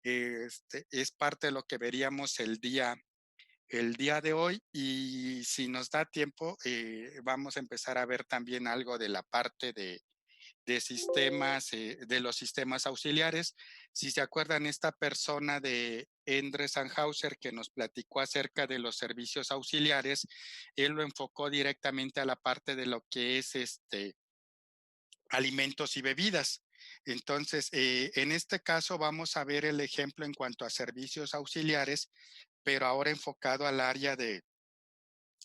es parte de lo que veríamos el día de hoy y si nos da tiempo, vamos a empezar a ver también algo de la parte de sistemas, de los sistemas auxiliares. Si se acuerdan, esta persona de Endre Sandhauser que nos platicó acerca de los servicios auxiliares, él lo enfocó directamente a la parte de lo que es alimentos y bebidas. Entonces, en este caso vamos a ver el ejemplo en cuanto a servicios auxiliares, pero ahora enfocado al área de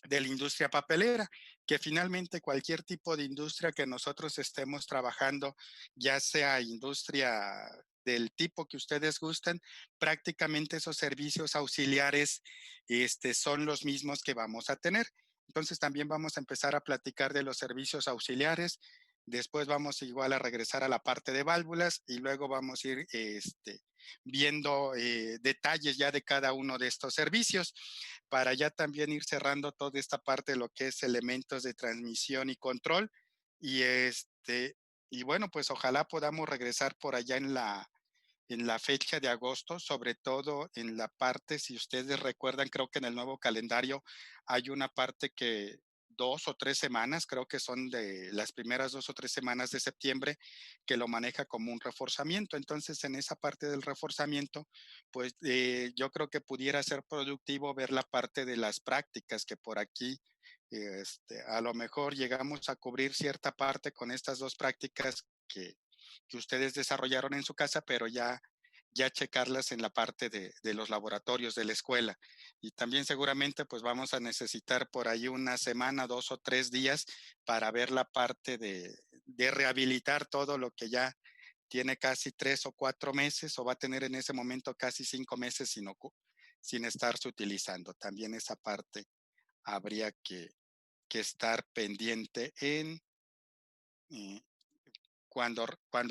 la industria papelera, que finalmente cualquier tipo de industria que nosotros estemos trabajando, ya sea industria del tipo que ustedes gusten, prácticamente esos servicios auxiliares son los mismos que vamos a tener. Entonces también vamos a empezar a platicar de los servicios auxiliares, después vamos igual a regresar a la parte de válvulas y luego vamos a ir viendo detalles ya de cada uno de estos servicios para ya también ir cerrando toda esta parte de lo que es elementos de transmisión y control. Y y bueno, pues ojalá podamos regresar por allá en la fecha de agosto, sobre todo en la parte, si ustedes recuerdan, creo que en el nuevo calendario hay una parte que 2 o 3 semanas, creo que son de las primeras 2 o 3 semanas de septiembre, que lo maneja como un reforzamiento. Entonces, en esa parte del reforzamiento, pues yo creo que pudiera ser productivo ver la parte de las prácticas que por aquí, a lo mejor llegamos a cubrir cierta parte con estas dos prácticas que ustedes desarrollaron en su casa, pero ya checarlas en la parte de los laboratorios de la escuela. Y también seguramente pues vamos a necesitar por ahí una semana, 2 o 3 días para ver la parte de rehabilitar todo lo que ya tiene casi 3 o 4 meses o va a tener en ese momento casi 5 meses sin estarse utilizando. También esa parte habría que estar pendiente eh, cuando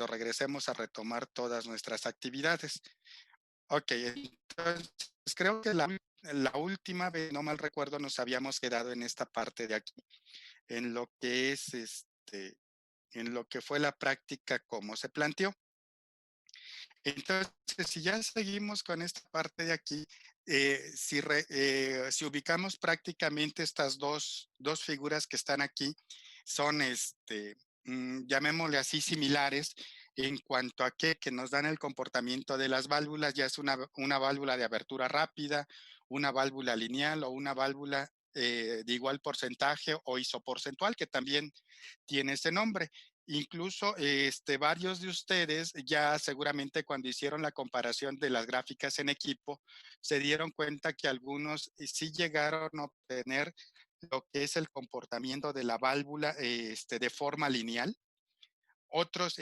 regresemos a retomar todas nuestras actividades. Ok, entonces creo que la última vez, no mal recuerdo, nos habíamos quedado en esta parte de aquí, en lo que es en lo que fue la práctica como se planteó. Entonces, si ya seguimos con esta parte de aquí, si ubicamos prácticamente estas dos figuras que están aquí, son, llamémosle así, similares en cuanto a que nos dan el comportamiento de las válvulas, ya es una válvula de abertura rápida, una válvula lineal o una válvula de igual porcentaje o isoporcentual, que también tiene ese nombre. Incluso varios de ustedes ya seguramente cuando hicieron la comparación de las gráficas en equipo, se dieron cuenta que algunos sí llegaron a obtener lo que es el comportamiento de la válvula de forma lineal. Otros,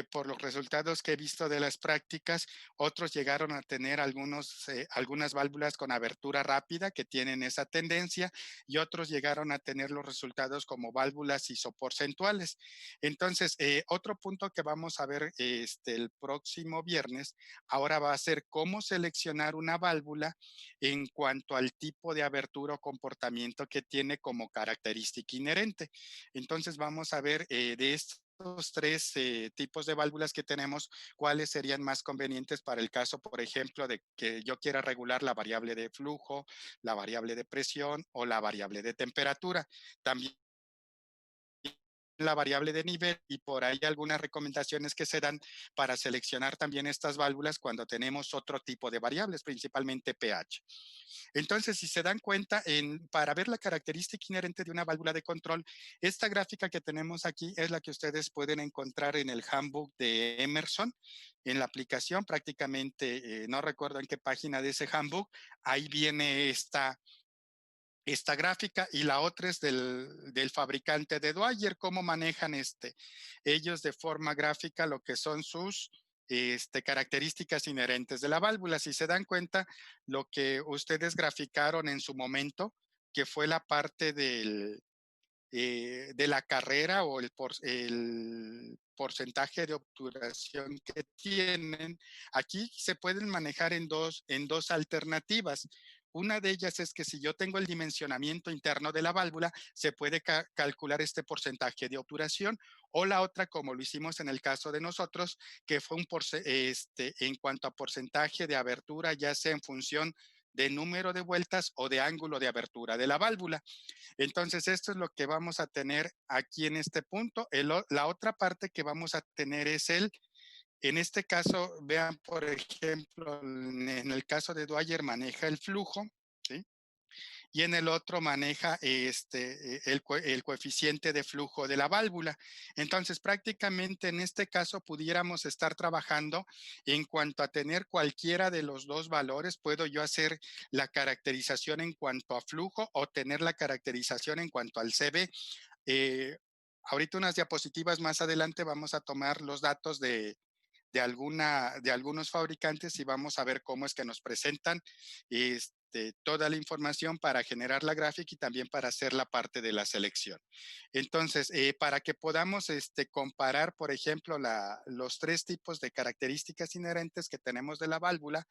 por los resultados que he visto de las prácticas, otros llegaron a tener algunas válvulas con abertura rápida que tienen esa tendencia y otros llegaron a tener los resultados como válvulas isoporcentuales. Entonces, otro punto que vamos a ver el próximo viernes, ahora va a ser cómo seleccionar una válvula en cuanto al tipo de abertura o comportamiento que tiene como característica inherente. Entonces, vamos a ver de estos tres tipos de válvulas que tenemos, cuáles serían más convenientes para el caso, por ejemplo, de que yo quiera regular la variable de flujo, la variable de presión o la variable de temperatura. También la variable de nivel y por ahí algunas recomendaciones que se dan para seleccionar también estas válvulas cuando tenemos otro tipo de variables, principalmente pH. Entonces, si se dan cuenta, para ver la característica inherente de una válvula de control, esta gráfica que tenemos aquí es la que ustedes pueden encontrar en el handbook de Emerson, en la aplicación, prácticamente, no recuerdo en qué página de ese handbook, ahí viene esta gráfica y la otra es del fabricante de Dwyer, cómo manejan ellos de forma gráfica lo que son sus características inherentes de la válvula. Si se dan cuenta, lo que ustedes graficaron en su momento, que fue la parte de la carrera o el porcentaje de obturación que tienen, aquí se pueden manejar en dos alternativas. Una de ellas es que si yo tengo el dimensionamiento interno de la válvula, se puede calcular este porcentaje de obturación, o la otra, como lo hicimos en el caso de nosotros, que fue en cuanto a porcentaje de abertura, ya sea en función de número de vueltas o de ángulo de abertura de la válvula. Entonces, esto es lo que vamos a tener aquí en este punto. La otra parte que vamos a tener es en este caso, vean, por ejemplo, en el caso de Dwyer maneja el flujo, ¿sí? Y en el otro maneja el coeficiente de flujo de la válvula. Entonces, prácticamente en este caso pudiéramos estar trabajando en cuanto a tener cualquiera de los dos valores. Puedo yo hacer la caracterización en cuanto a flujo o tener la caracterización en cuanto al CB. Eh, Ahorita unas diapositivas más adelante vamos a tomar los datos de algunos fabricantes y vamos a ver cómo es que nos presentan toda la información para generar la gráfica y también para hacer la parte de la selección. Entonces, para que podamos comparar, por ejemplo, los tres tipos de características inherentes que tenemos de la válvula,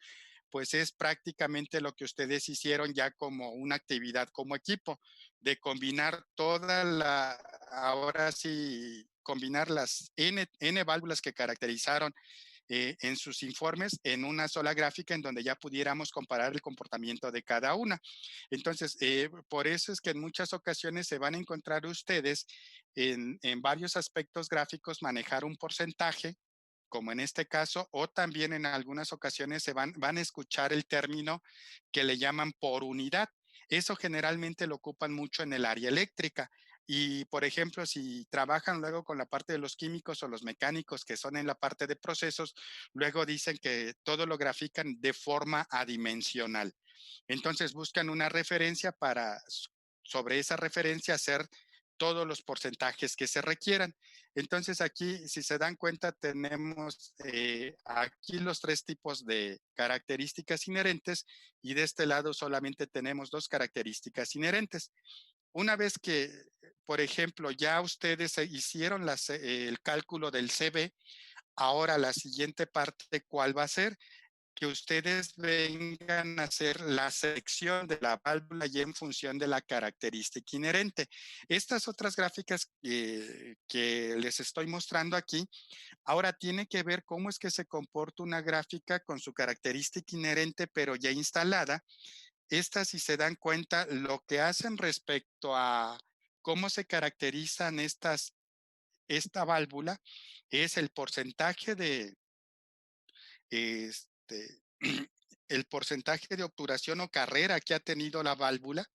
pues es prácticamente lo que ustedes hicieron ya como una actividad como equipo, de combinar ahora sí, combinar las N válvulas que caracterizaron en sus informes en una sola gráfica en donde ya pudiéramos comparar el comportamiento de cada una. Entonces, por eso es que en muchas ocasiones se van a encontrar ustedes en varios aspectos gráficos manejar un porcentaje, como en este caso, o también en algunas ocasiones van a escuchar el término que le llaman por unidad. Eso generalmente lo ocupan mucho en el área eléctrica. Y, por ejemplo, si trabajan luego con la parte de los químicos o los mecánicos que son en la parte de procesos, luego dicen que todo lo grafican de forma adimensional. Entonces buscan una referencia para sobre esa referencia hacer todos los porcentajes que se requieran. Entonces aquí, si se dan cuenta, tenemos aquí los tres tipos de características inherentes y de este lado solamente tenemos dos características inherentes. Una vez que, por ejemplo, ya ustedes hicieron el cálculo del CB, ahora la siguiente parte, ¿cuál va a ser? Que ustedes vengan a hacer la selección de la válvula y en función de la característica inherente. Estas otras gráficas que les estoy mostrando aquí, ahora tiene que ver cómo es que se comporta una gráfica con su característica inherente, pero ya instalada. Estas, si se dan cuenta, lo que hacen respecto a cómo se caracterizan esta válvula es el porcentaje este, el porcentaje de obturación o carrera que ha tenido la válvula,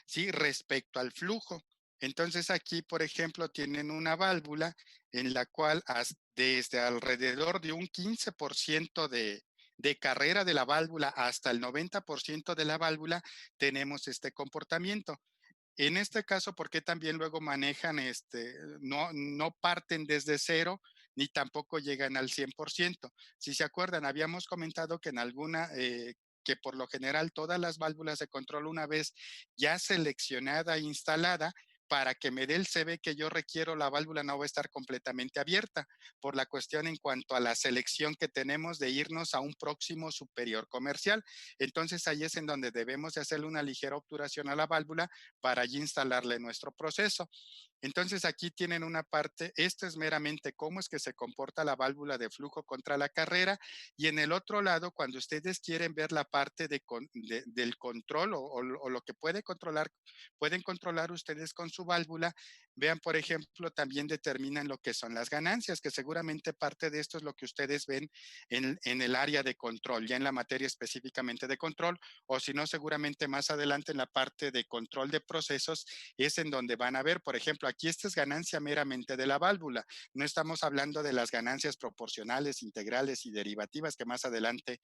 ¿sí? Respecto al flujo. Entonces aquí, por ejemplo, tienen una válvula en la cual desde alrededor de un 15% de carrera de la válvula hasta el 90% de la válvula tenemos este comportamiento. En este caso, ¿por qué también luego manejan, no parten desde cero, ni tampoco llegan al 100%? Si se acuerdan, habíamos comentado que que por lo general todas las válvulas de control, una vez ya seleccionada e instalada, para que me dé el CB que yo requiero, la válvula no va a estar completamente abierta, por la cuestión en cuanto a la selección que tenemos de irnos a un próximo superior comercial. Entonces ahí es en donde debemos de hacerle una ligera obturación a la válvula para allí instalarle nuestro proceso. Entonces aquí tienen una parte, esto es meramente cómo es que se comporta la válvula de flujo contra la carrera, y en el otro lado, cuando ustedes quieren ver la parte del control o lo que pueden controlar ustedes con su válvula, vean, por ejemplo, también determinan lo que son las ganancias, que seguramente parte de esto es lo que ustedes ven en el área de control, ya en la materia específicamente de control, o si no, seguramente más adelante en la parte de control de procesos es en donde van a ver, por ejemplo, aquí esta es ganancia meramente de la válvula. No estamos hablando de las ganancias proporcionales, integrales y derivativas que más adelante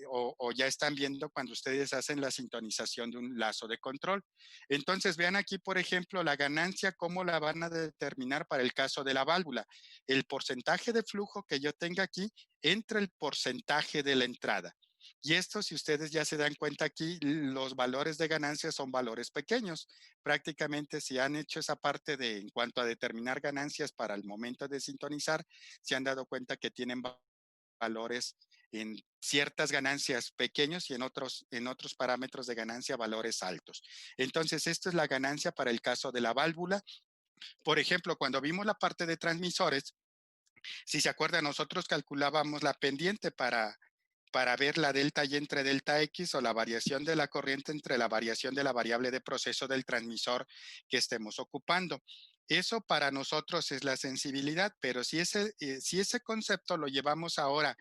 o ya están viendo cuando ustedes hacen la sintonización de un lazo de control. Entonces, vean aquí, por ejemplo, la ganancia, cómo la van a determinar para el caso de la válvula. El porcentaje de flujo que yo tenga aquí entre el porcentaje de la entrada. Y esto, si ustedes ya se dan cuenta aquí, los valores de ganancia son valores pequeños. Prácticamente si han hecho esa parte de en cuanto a determinar ganancias para el momento de sintonizar, se han dado cuenta que tienen valores en ciertas ganancias pequeños y en otros parámetros de ganancia valores altos. Entonces, esto es la ganancia para el caso de la válvula. Por ejemplo, cuando vimos la parte de transmisores, si se acuerdan, nosotros calculábamos la pendiente para ver la delta y entre delta X o la variación de la corriente entre la variación de la variable de proceso del transmisor que estemos ocupando. Eso para nosotros es la sensibilidad, pero si ese concepto lo llevamos ahora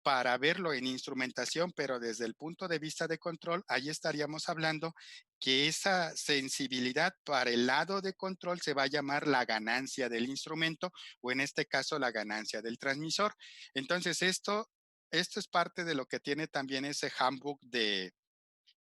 para verlo en instrumentación, pero desde el punto de vista de control, ahí estaríamos hablando que esa sensibilidad para el lado de control se va a llamar la ganancia del instrumento o en este caso la ganancia del transmisor. Entonces esto es parte de lo que tiene también ese handbook de,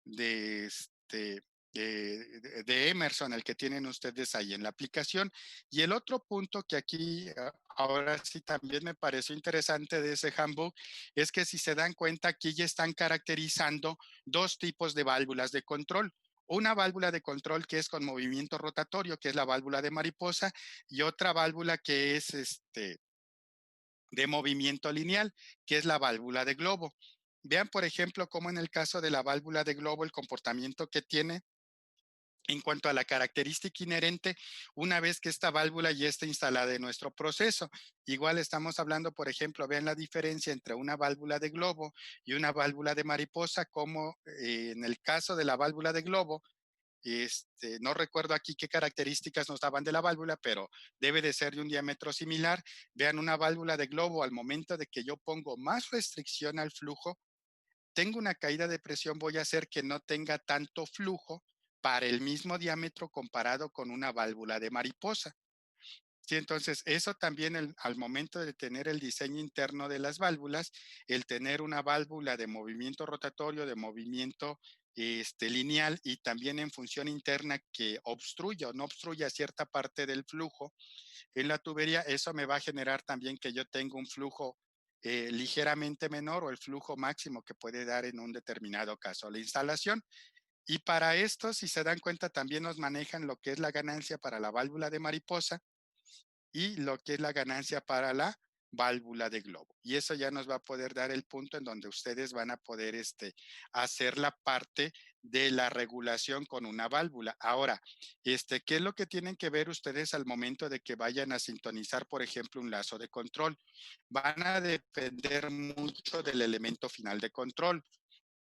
este, de Emerson, el que tienen ustedes ahí en la aplicación. Y el otro punto que aquí ahora sí también me pareció interesante de ese handbook es que si se dan cuenta aquí ya están caracterizando dos tipos de válvulas de control. Una válvula de control que es con movimiento rotatorio, que es la válvula de mariposa, y otra válvula que es de movimiento lineal, que es la válvula de globo. Vean, por ejemplo, cómo en el caso de la válvula de globo, el comportamiento que tiene en cuanto a la característica inherente, una vez que esta válvula ya está instalada en nuestro proceso. Igual estamos hablando, por ejemplo, vean la diferencia entre una válvula de globo y una válvula de mariposa, como en el caso de la válvula de globo, no recuerdo aquí qué características nos daban de la válvula, pero debe de ser de un diámetro similar. Vean, una válvula de globo, al momento de que yo pongo más restricción al flujo, tengo una caída de presión, voy a hacer que no tenga tanto flujo para el mismo diámetro comparado con una válvula de mariposa. Sí, entonces eso también al momento de tener el diseño interno de las válvulas, el tener una válvula de movimiento rotatorio, de movimiento lineal y también en función interna que obstruya o no obstruya cierta parte del flujo en la tubería, eso me va a generar también que yo tenga un flujo ligeramente menor o el flujo máximo que puede dar en un determinado caso la instalación. Y para esto, si se dan cuenta, también nos manejan lo que es la ganancia para la válvula de mariposa y lo que es la ganancia para la válvula de globo. Y eso ya nos va a poder dar el punto en donde ustedes van a poder hacer la parte de la regulación con una válvula. Ahora, ¿qué es lo que tienen que ver ustedes al momento de que vayan a sintonizar, por ejemplo, un lazo de control? Van a depender mucho del elemento final de control.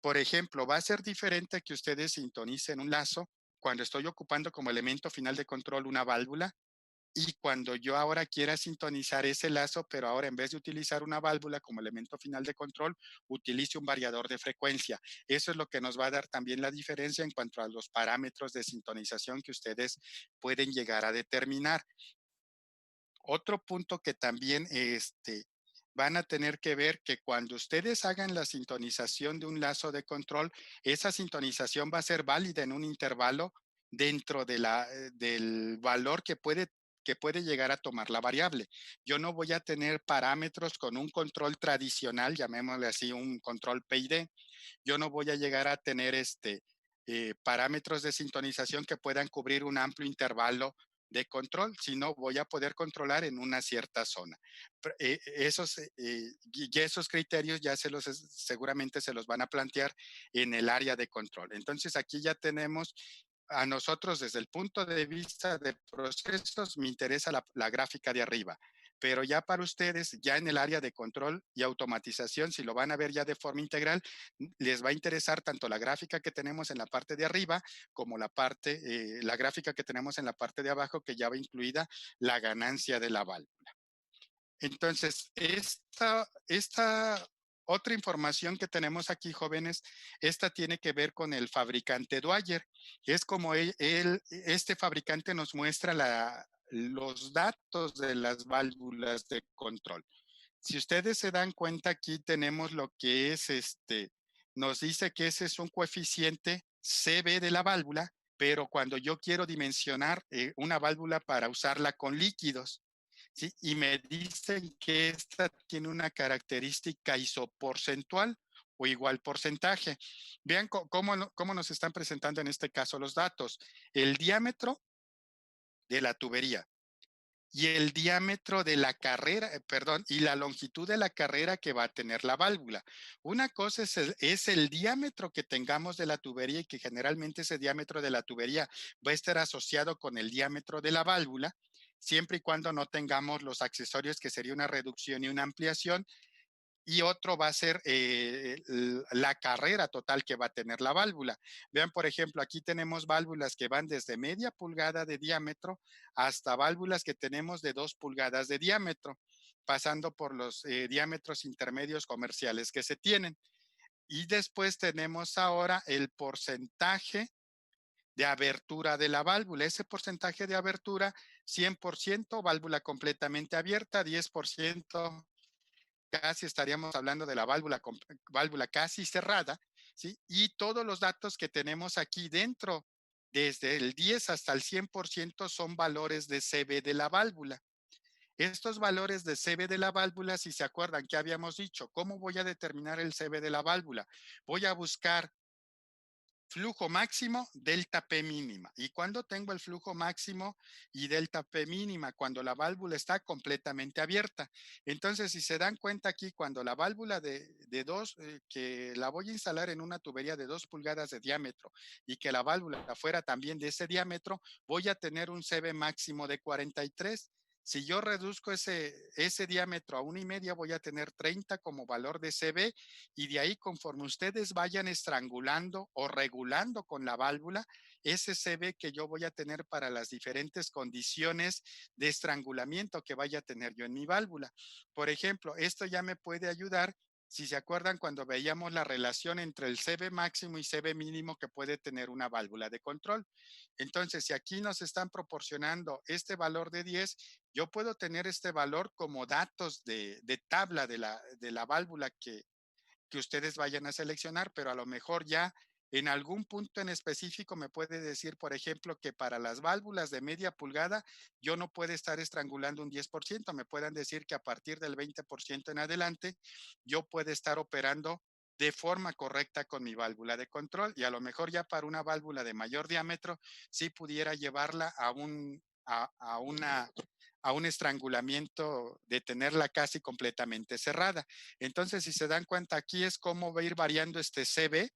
Por ejemplo, va a ser diferente que ustedes sintonicen un lazo cuando estoy ocupando como elemento final de control una válvula y cuando yo ahora quiera sintonizar ese lazo, pero ahora en vez de utilizar una válvula como elemento final de control, utilice un variador de frecuencia. Eso es lo que nos va a dar también la diferencia en cuanto a los parámetros de sintonización que ustedes pueden llegar a determinar. Otro punto que también van a tener que ver que cuando ustedes hagan la sintonización de un lazo de control, esa sintonización va a ser válida en un intervalo dentro del valor que puede llegar a tomar la variable. Yo no voy a tener parámetros con un control tradicional, llamémosle así un control PID. Yo no voy a llegar a tener parámetros de sintonización que puedan cubrir un amplio intervalo de control, sino voy a poder controlar en una cierta zona. Y esos criterios ya seguramente se los van a plantear en el área de control. Entonces aquí ya tenemos a nosotros desde el punto de vista de procesos, me interesa la gráfica de arriba, pero ya para ustedes, ya en el área de control y automatización, si lo van a ver ya de forma integral, les va a interesar tanto la gráfica que tenemos en la parte de arriba como la gráfica que tenemos en la parte de abajo, que ya va incluida la ganancia de la válvula. Entonces, esta otra información que tenemos aquí, jóvenes, esta tiene que ver con el fabricante Dwyer. Es como este fabricante nos muestra los datos de las válvulas de control. Si ustedes se dan cuenta, aquí tenemos lo que es nos dice que ese es un coeficiente CB de la válvula, pero cuando yo quiero dimensionar una válvula para usarla con líquidos, ¿sí? Y me dicen que esta tiene una característica isoporcentual o igual porcentaje. Vean cómo nos están presentando en este caso los datos. El diámetro de la tubería, y el diámetro de la carrera, perdón, y la longitud de la carrera que va a tener la válvula. Una cosa es el diámetro que tengamos de la tubería y que generalmente ese diámetro de la tubería va a estar asociado con el diámetro de la válvula, siempre y cuando no tengamos los accesorios que sería una reducción y una ampliación, y otro va a ser la carrera total que va a tener la válvula. Vean, por ejemplo, aquí tenemos válvulas que van desde media pulgada de diámetro hasta válvulas que tenemos de 2 pulgadas de diámetro, pasando por los diámetros intermedios comerciales que se tienen. Y después tenemos ahora el porcentaje de abertura de la válvula. Ese porcentaje de abertura, 100% válvula completamente abierta, 10% casi estaríamos hablando de la válvula casi cerrada, ¿sí? Y todos los datos que tenemos aquí dentro, desde el 10 hasta el 100%, son valores de CB de la válvula. Estos valores de CB de la válvula, si se acuerdan que habíamos dicho, ¿cómo voy a determinar el CB de la válvula? Voy a buscar flujo máximo, delta P mínima. ¿Y cuando tengo el flujo máximo y delta P mínima? Cuando la válvula está completamente abierta. Entonces, si se dan cuenta aquí, cuando la válvula que la voy a instalar en una tubería de 2 pulgadas de diámetro y que la válvula fuera también de ese diámetro, voy a tener un CB máximo de 43. Si yo reduzco ese diámetro a 1,5, voy a tener 30 como valor de CB, y de ahí, conforme ustedes vayan estrangulando o regulando con la válvula, ese CB que yo voy a tener para las diferentes condiciones de estrangulamiento que vaya a tener yo en mi válvula. Por ejemplo, esto ya me puede ayudar. Si se acuerdan, cuando veíamos la relación entre el CB máximo y CB mínimo que puede tener una válvula de control. Entonces, si aquí nos están proporcionando este valor de 10, yo puedo tener este valor como datos de tabla de la válvula que ustedes vayan a seleccionar, pero a lo mejor ya en algún punto en específico me puede decir, por ejemplo, que para las válvulas de media pulgada yo no puedo estar estrangulando un 10%, me puedan decir que a partir del 20% en adelante yo puedo estar operando de forma correcta con mi válvula de control, y a lo mejor ya para una válvula de mayor diámetro sí pudiera llevarla a un estrangulamiento de tenerla casi completamente cerrada. Entonces, si se dan cuenta, aquí es cómo va a ir variando este CB.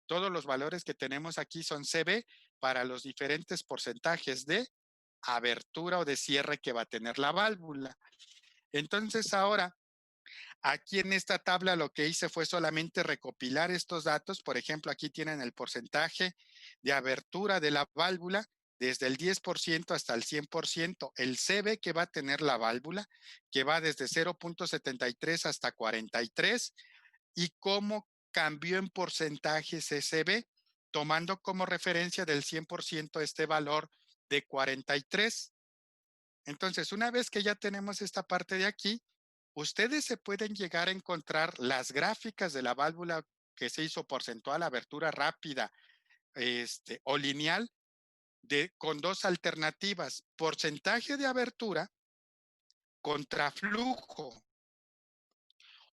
Todos los valores que tenemos aquí son CB para los diferentes porcentajes de abertura o de cierre que va a tener la válvula. Entonces, ahora, aquí en esta tabla lo que hice fue solamente recopilar estos datos. Por ejemplo, aquí tienen el porcentaje de abertura de la válvula desde el 10% hasta el 100%, el CB que va a tener la válvula, que va desde 0,73 hasta 43, y cómo cambió en porcentajes ese CB, tomando como referencia del 100% este valor de 43. Entonces, una vez que ya tenemos esta parte de aquí, ustedes se pueden llegar a encontrar las gráficas de la válvula que se hizo porcentual, abertura rápida, o lineal, con dos alternativas: porcentaje de abertura contra flujo,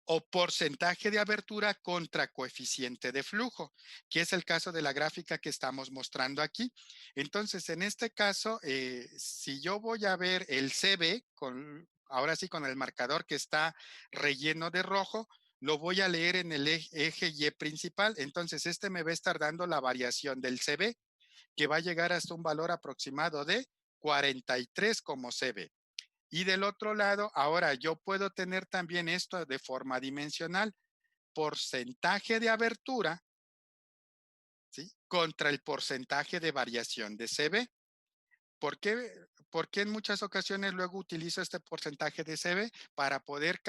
o porcentaje de abertura contra coeficiente de flujo, que es el caso de la gráfica que estamos mostrando aquí. Entonces, en este caso, si yo voy a ver el CB, ahora sí con el marcador que está relleno de rojo, lo voy a leer en el eje Y principal. Entonces, este me va a estar dando la variación del CB, que va a llegar hasta un valor aproximado de 43 como CB. Y del otro lado, ahora yo puedo tener también esto de forma dimensional: porcentaje de abertura, ¿sí?, contra el porcentaje de variación de CB. ¿Por qué? Porque en muchas ocasiones luego utilizo este porcentaje de CB para poder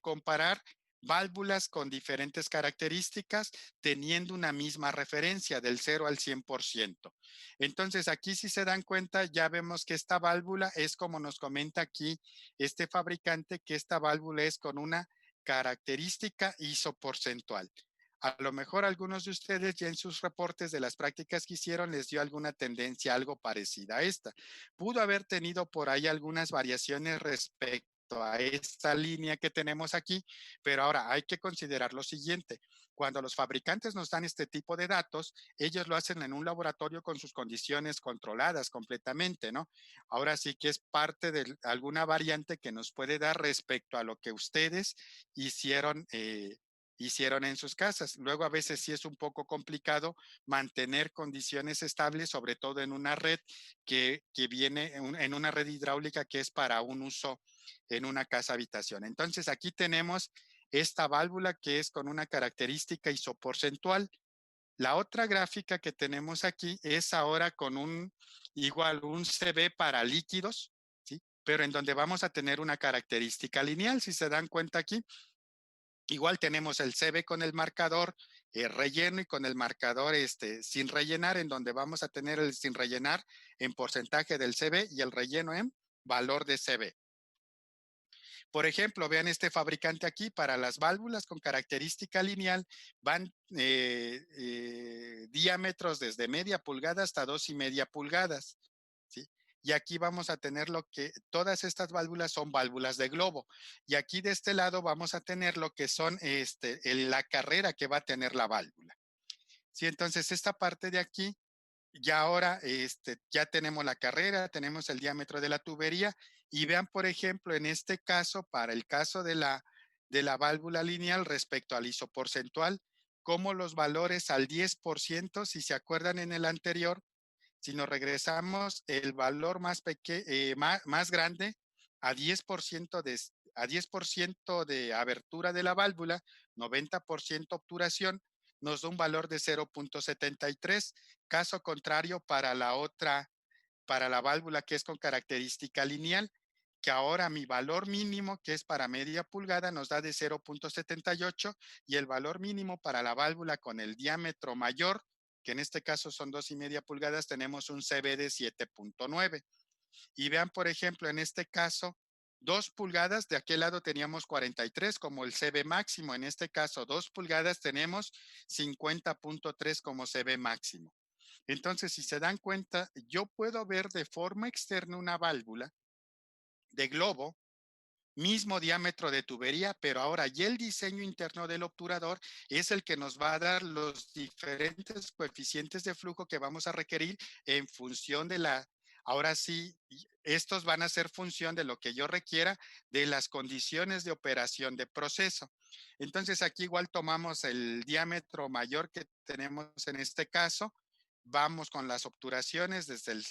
comparar válvulas con diferentes características teniendo una misma referencia del 0 al 100%. Entonces, aquí, si se dan cuenta, ya vemos que esta válvula es como nos comenta aquí este fabricante, que esta válvula es con una característica isoporcentual. A lo mejor algunos de ustedes ya en sus reportes de las prácticas que hicieron les dio alguna tendencia algo parecida a esta. Pudo haber tenido por ahí algunas variaciones respecto respecto a esta línea que tenemos aquí, pero ahora hay que considerar lo siguiente. Cuando los fabricantes nos dan este tipo de datos, ellos lo hacen en un laboratorio con sus condiciones controladas completamente, ¿no? Ahora sí que es parte de alguna variante que nos puede dar respecto a lo que ustedes hicieron, hicieron en sus casas. Luego a veces sí es un poco complicado mantener condiciones estables, sobre todo en una red que viene en una red hidráulica que es para un uso en una casa habitación. Entonces aquí tenemos esta válvula que es con una característica isoporcentual. La otra gráfica que tenemos aquí es ahora con igual un CB para líquidos, ¿sí? Pero en donde vamos a tener una característica lineal, si se dan cuenta aquí. Igual tenemos el CB con el marcador relleno y con el marcador sin rellenar, en donde vamos a tener el sin rellenar en porcentaje del CB y el relleno en valor de CB. Por ejemplo, vean este fabricante aquí, para las válvulas con característica lineal van diámetros desde media pulgada hasta 2,5 pulgadas, ¿sí? Y aquí vamos a tener lo que, todas estas válvulas son válvulas de globo. Y aquí de este lado vamos a tener lo que son la carrera que va a tener la válvula. Sí, entonces esta parte de aquí ya ahora ya tenemos la carrera, tenemos el diámetro de la tubería y vean, por ejemplo, en este caso, para el caso de la válvula lineal respecto al isoporcentual, como los valores al 10%, si se acuerdan en el anterior, si nos regresamos el valor más grande a 10% a 10% de abertura de la válvula, 90% obturación, nos da un valor de 0,73. Caso contrario para la otra, para la válvula que es con característica lineal, que ahora mi valor mínimo, que es para media pulgada, nos da de 0,78 y el valor mínimo para la válvula con el diámetro mayor, que en este caso son 2,5 pulgadas, tenemos un CB de 7,9. Y vean, por ejemplo, en este caso, 2 pulgadas, de aquel lado teníamos 43 como el CB máximo, en este caso 2 pulgadas tenemos 50,3 como CB máximo. Entonces, si se dan cuenta, yo puedo ver de forma externa una válvula de globo, mismo diámetro de tubería, pero ahora ya el diseño interno del obturador es el que nos va a dar los diferentes coeficientes de flujo que vamos a requerir en función de ahora sí, estos van a ser función de lo que yo requiera de las condiciones de operación de proceso. Entonces aquí igual tomamos el diámetro mayor que tenemos en este caso, vamos con las obturaciones desde el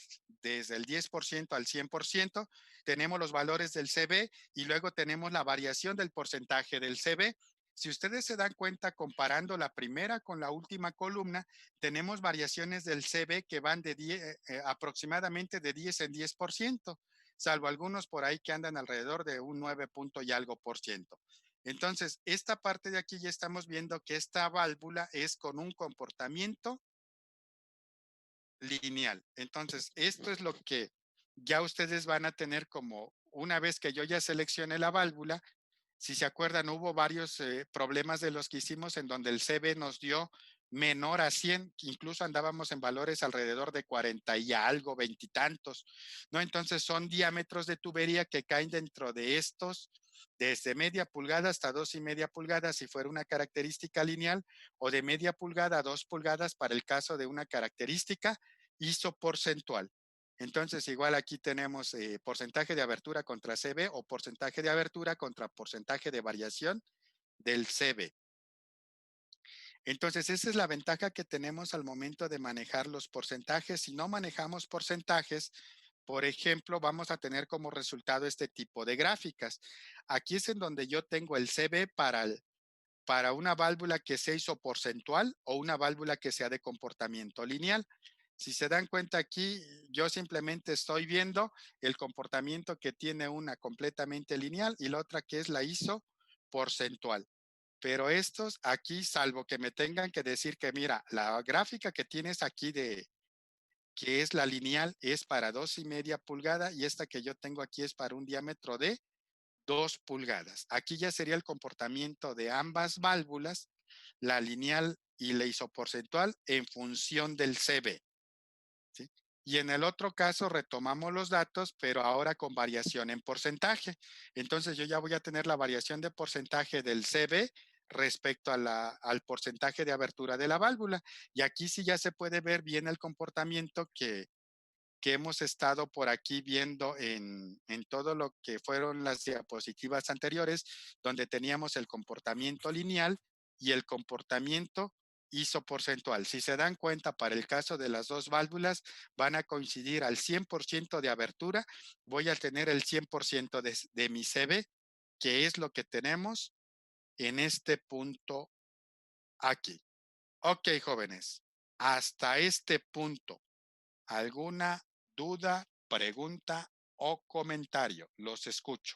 10% al 100%, tenemos los valores del CB y luego tenemos la variación del porcentaje del CB. Si ustedes se dan cuenta, comparando la primera con la última columna, tenemos variaciones del CB que van de aproximadamente de 10 en 10%, salvo algunos por ahí que andan alrededor de un 9 punto y algo por ciento. Entonces, esta parte de aquí ya estamos viendo que esta válvula es con un comportamiento lineal. Entonces, esto es lo que ya ustedes van a tener como una vez que yo ya seleccione la válvula. Si se acuerdan, hubo varios problemas de los que hicimos en donde el CB nos dio menor a 100, que incluso andábamos en valores alrededor de 40 y algo, veintitantos, ¿no? Entonces son diámetros de tubería que caen dentro de estos, desde media pulgada hasta 2,5 pulgadas si fuera una característica lineal, o de media pulgada a 2 pulgadas para el caso de una característica isoporcentual. Entonces, igual aquí tenemos porcentaje de abertura contra CB o porcentaje de abertura contra porcentaje de variación del CB. Entonces, esa es la ventaja que tenemos al momento de manejar los porcentajes. Si no manejamos porcentajes, por ejemplo, vamos a tener como resultado este tipo de gráficas. Aquí es en donde yo tengo el CB para una válvula que sea isoporcentual o una válvula que sea de comportamiento lineal. Si se dan cuenta aquí, yo simplemente estoy viendo el comportamiento que tiene una completamente lineal y la otra que es la isoporcentual. Pero estos aquí, salvo que me tengan que decir que mira, la gráfica que tienes aquí que es la lineal es para 2,5 pulgadas y esta que yo tengo aquí es para un diámetro de 2 pulgadas. Aquí ya sería el comportamiento de ambas válvulas, la lineal y la isoporcentual en función del CB, ¿sí? y en el otro caso retomamos los datos, pero ahora con variación en porcentaje. Entonces yo ya voy a tener la variación de porcentaje del CB respecto al porcentaje de abertura de la válvula. Y aquí sí ya se puede ver bien el comportamiento que hemos estado por aquí viendo en todo lo que fueron las diapositivas anteriores, donde teníamos el comportamiento lineal y el comportamiento isoporcentual. Si se dan cuenta, para el caso de las dos válvulas, van a coincidir al 100% de abertura. Voy a tener el 100% de mi CB, que es lo que tenemos en este punto aquí. Ok, jóvenes, hasta este punto, ¿alguna duda, pregunta o comentario? Los escucho.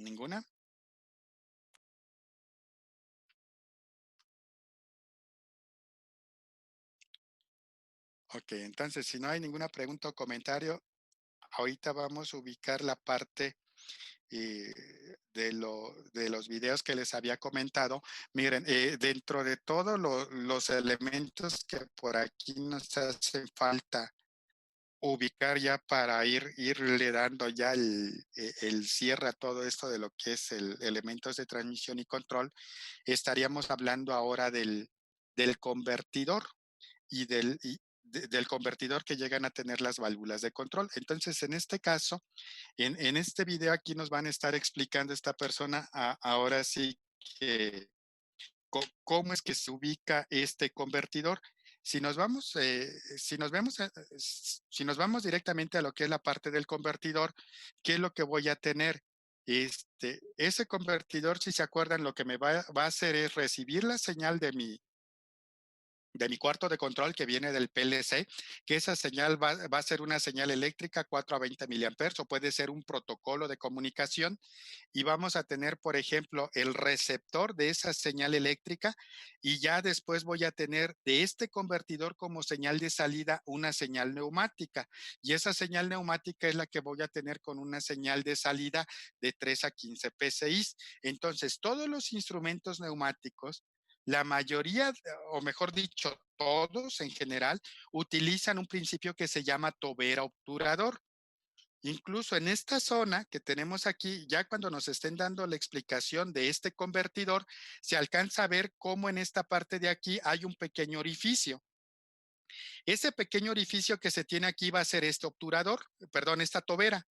¿Ninguna? Ok, entonces si no hay ninguna pregunta o comentario, ahorita vamos a ubicar la parte eh, de los videos que les había comentado. Miren, dentro de todos los elementos que por aquí nos hacen falta ubicar ya para irle dando ya el cierre a todo esto de lo que es el elementos de transmisión y control, estaríamos hablando ahora del convertidor del convertidor que llegan a tener las válvulas de control. Entonces, en este caso, en este video aquí nos van a estar explicando esta persona ahora sí que cómo es que se ubica este convertidor. Si nos vamos, si nos vamos directamente a lo que es la parte del convertidor, ¿qué es lo que voy a tener? Ese convertidor, si se acuerdan, lo que me va a hacer es recibir la señal de mi cuarto de control que viene del PLC, que esa señal va a ser una señal eléctrica 4 a 20 miliamperes o puede ser un protocolo de comunicación y vamos a tener, por ejemplo, el receptor de esa señal eléctrica y ya después voy a tener de este convertidor como señal de salida una señal neumática y esa señal neumática es la que voy a tener con una señal de salida de 3 a 15 PSI. Entonces, todos los instrumentos neumáticos, la mayoría, o mejor dicho, todos en general, utilizan un principio que se llama tobera obturador. Incluso en esta zona que tenemos aquí, ya cuando nos estén dando la explicación de este convertidor, se alcanza a ver cómo en esta parte de aquí hay un pequeño orificio. Ese pequeño orificio que se tiene aquí va a ser este obturador, perdón, esta tobera.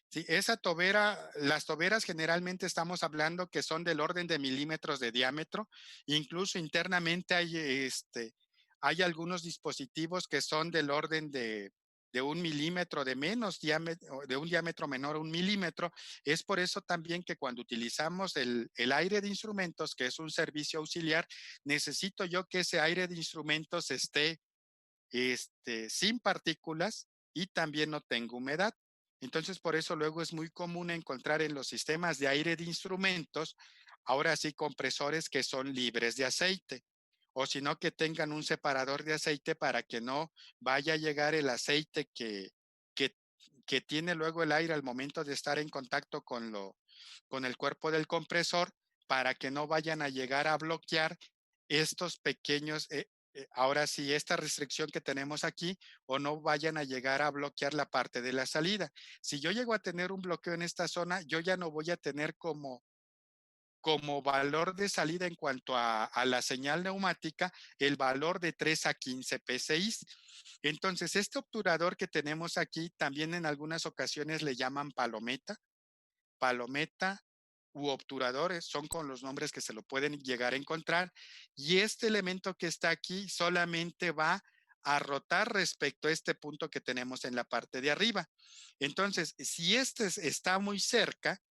Sí, esa tobera, las toberas generalmente estamos hablando que son del orden de milímetros de diámetro. Incluso internamente hay algunos dispositivos que son del orden de 1 milímetro de menos diámetro, de un diámetro menor a 1 milímetro. Es por eso también que cuando utilizamos el aire de instrumentos, que es un servicio auxiliar, necesito yo que ese aire de instrumentos esté sin partículas y también no tengo humedad. Entonces, por eso luego es muy común encontrar en los sistemas de aire de instrumentos, ahora sí, compresores que son libres de aceite, o si no, que tengan un separador de aceite para que no vaya a llegar el aceite que, que tiene luego el aire al momento de estar en contacto con el cuerpo del compresor, para que no vayan a llegar a bloquear estos pequeños, ahora sí, esta restricción que tenemos aquí, o no vayan a llegar a bloquear la parte de la salida. Si yo llego a tener un bloqueo en esta zona, yo ya no voy a tener como valor de salida en cuanto a la señal neumática, el valor de 3 a 15 PSI. Entonces, este obturador que tenemos aquí, también en algunas ocasiones le llaman palometa u obturadores, son con los nombres que se lo pueden llegar a encontrar. Y este elemento que está aquí solamente va a rotar respecto a este punto que tenemos en la parte de arriba. Entonces, si este está muy cerca,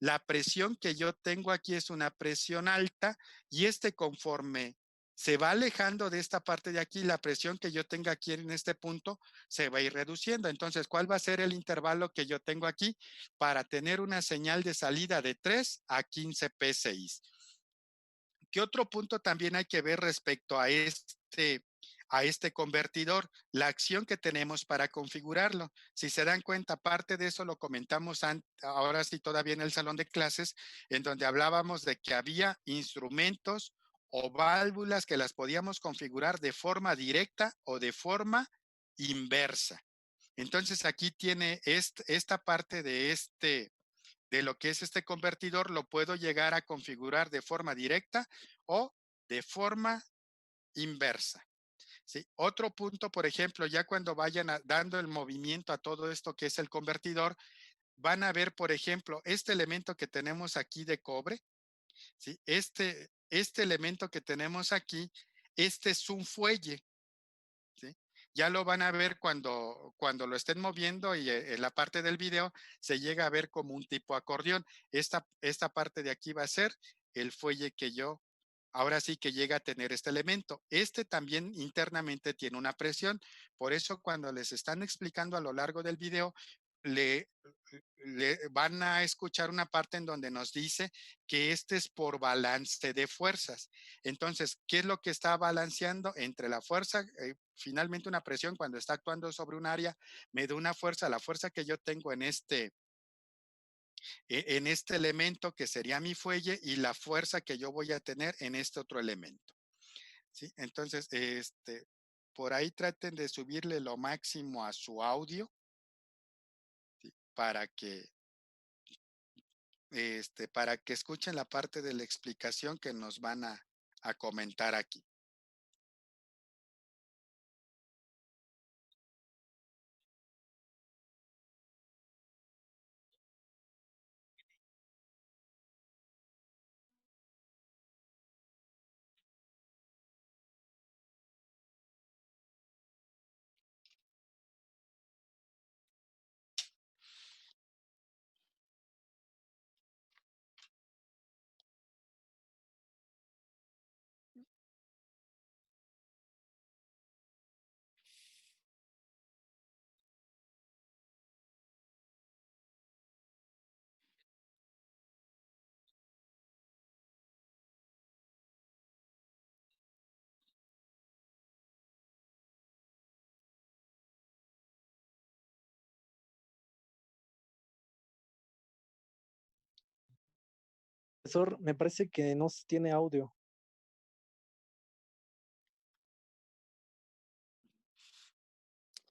la presión que yo tengo aquí es una presión alta y conforme se va alejando de esta parte de aquí, la presión que yo tenga aquí en este punto se va a ir reduciendo. Entonces, ¿cuál va a ser el intervalo que yo tengo aquí para tener una señal de salida de 3 a 15 PSI? ¿Qué otro punto también hay que ver respecto a a este convertidor, la acción que tenemos para configurarlo. Si se dan cuenta, parte de eso lo comentamos ahora sí todavía en el salón de clases, en donde hablábamos de que había instrumentos o válvulas que las podíamos configurar de forma directa o de forma inversa. Entonces aquí tiene esta parte de lo que es este convertidor, lo puedo llegar a configurar de forma directa o de forma inversa. ¿Sí? Otro punto, por ejemplo, ya cuando vayan dando el movimiento a todo esto que es el convertidor, van a ver, por ejemplo, este elemento que tenemos aquí de cobre, ¿sí? Este elemento que tenemos aquí, este es un fuelle, ¿sí? Ya lo van a ver cuando lo estén moviendo y en la parte del video se llega a ver como un tipo acordeón. Esta parte de aquí va a ser el fuelle que yo ahora sí que llega a tener este elemento. Este también internamente tiene una presión. Por eso cuando les están explicando a lo largo del video, le, le van a escuchar una parte en donde nos dice que este es por balance de fuerzas. Entonces, ¿qué es lo que está balanceando entre la fuerza? Finalmente una presión cuando está actuando sobre un área me da una fuerza, la fuerza que yo tengo en este elemento que sería mi fuelle y la fuerza que yo voy a tener en este otro elemento. ¿Sí? Entonces, por ahí traten de subirle lo máximo a su audio, ¿sí? Para que escuchen la parte de la explicación que nos van a comentar aquí. Profesor, me parece que no tiene audio.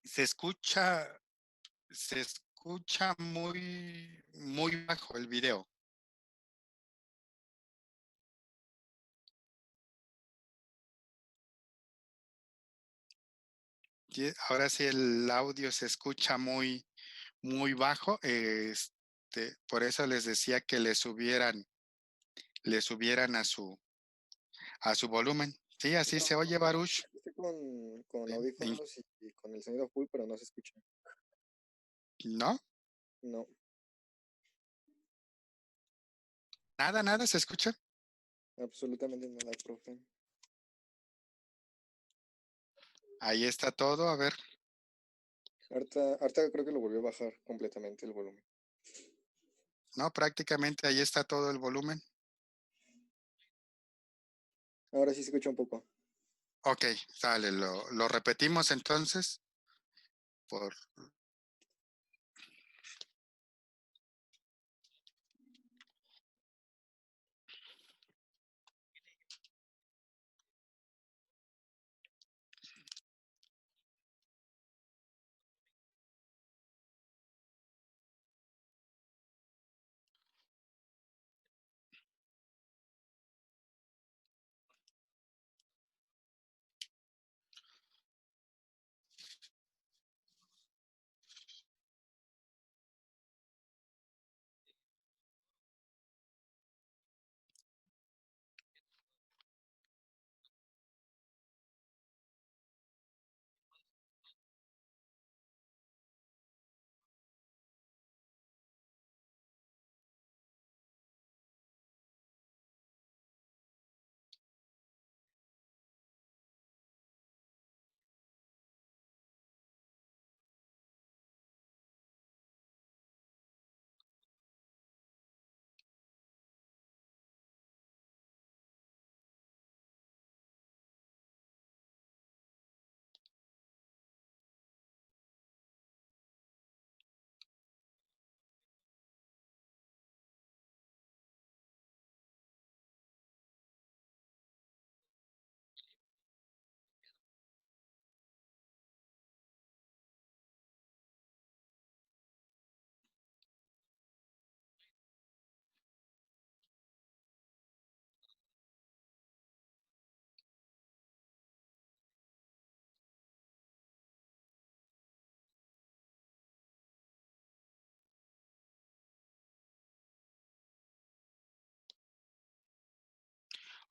Se escucha, se escucha muy bajo el video. Ahora sí el audio se escucha muy bajo. Por eso les decía que le subieran a su volumen. Sí, así No, se oye, Baruch. estoy con En- en- audífonos y con el sonido full, pero no se escucha. ¿No? No, Nada, se escucha. absolutamente nada, profe. Ahí está todo. A ver, Ahorita creo que lo volvió a bajar completamente el volumen. no, prácticamente ahí está todo el volumen. Ahora sí se escucha un poco. Ok, sale, lo repetimos entonces. Por,